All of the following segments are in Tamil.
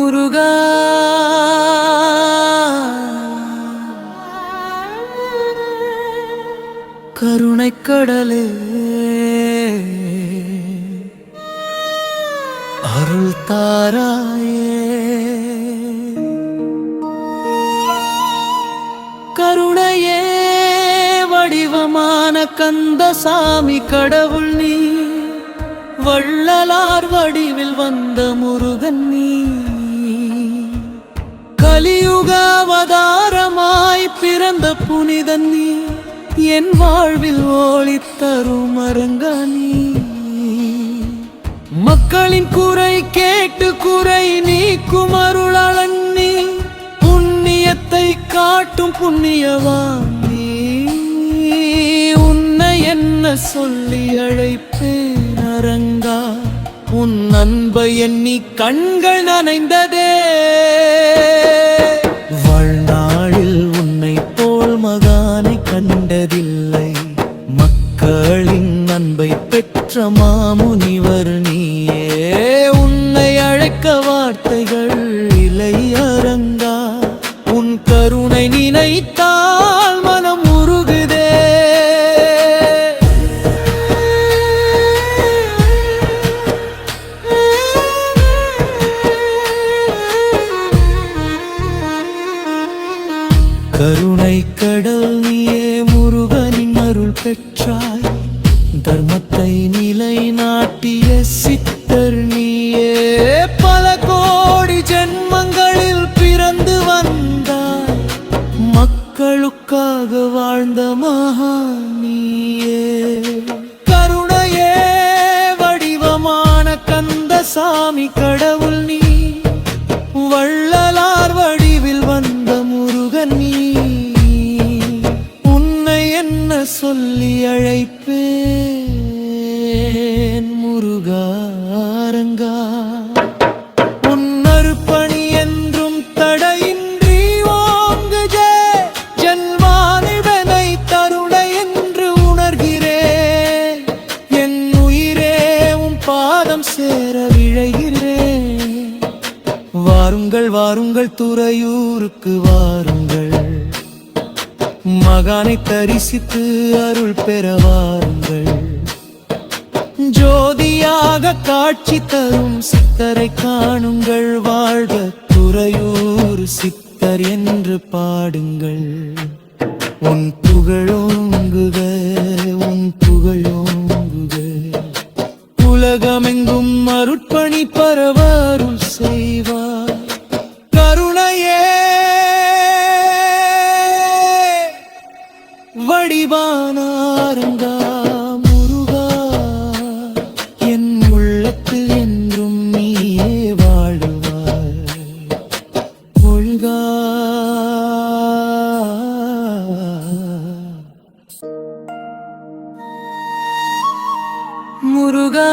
முருகா கருணைக் கடலே அருள் தாராயே கருணையே வடிவமான கந்தசாமி கடவுள் நீ வள்ளலார் வடிவில் வந்த முருகன் நீ கலியுக அவதாரமாய் பிறந்த புனிதன் நீ என் வாழ்வில் ஒளித்தரும் அரங்க நீ மக்களின் குறை கேட்டு குறை நீக்கும் அருளாளன் நீ புண்ணியத்தை காட்டும் புண்ணியவான் நீ உன்னை என்ன சொல்லி அழைப்பேன் அரங்கா உன் அன்பை எண்ணி கண்கள் நனைந்ததே வாழ்நாளில் உன்னை போல் மகானை கண்டதில்லை மக்களின் அன்பை பெற்ற மாமுனிவர் நீயே உன்னை அழைக்க வார்த்தைகள் இல்லை அரங்கா உன் கருணை நினைத்தால் மனம் உருகுதே கருணை கடல் நீயே முருகனின் அருள் பெற்றாய் தர்மத்தை நிலை நாட்டிய சித்தர் நீயே பல கோடி ஜென்மங்களில் பிறந்து வந்தாய் மக்களுக்காக வாழ்ந்த மகான் நீயே கருணையே வடிவமான கந்தசாமி கடவுள் நீ வள்ளலார் வடிவில் வந்த முருகன் நீ உன்னை என்ன சொல்லி அழைப்பேன் முருகா அரங்கா உன் அருப்பணி என்றும் தடையின்றி ஓங்குதே ஜன்மானிடனை தருணை என்று உணர்கிறேன் என் உயிரே உன் பாதம் சேர விழைகிறேன் வாருங்கள் வாருங்கள் துறையூருக்கு வாருங்கள் மகானை தரிசித்து அருள் பெற வாருங்கள் ஜோதியாக காட்சி தரும் சித்தரை காணுங்கள் வாழ்க துறையூர் சித்தர் என்று பாடுங்கள் உன் புகழோங்குக உன் புகழோங்குக உலகமெங்கும் அருட்பணி பரவ அருள் செய்வார் கருணையே வடிவான அரங்கா முருகா என் உள்ளத்தில் என்றும் நீயே வாழுவாய் ஒழுகா முருகா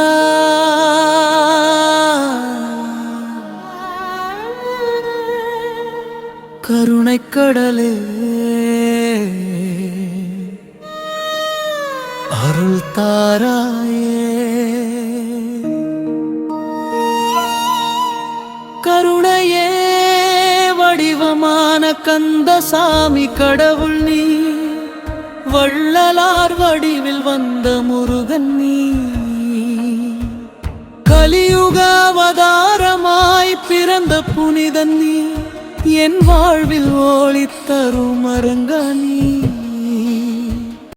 கருணைக் கடலே அருள் தாராயே கருணையே வடிவமான கந்தசாமி கடவுள் நீ வள்ளலார் வடிவில் வந்த முருகன் நீ கலியுக அவதாரமாய் பிறந்த புனிதன் நீ என் வாழ்வில் ஒளித்தரும் அரங்க நீ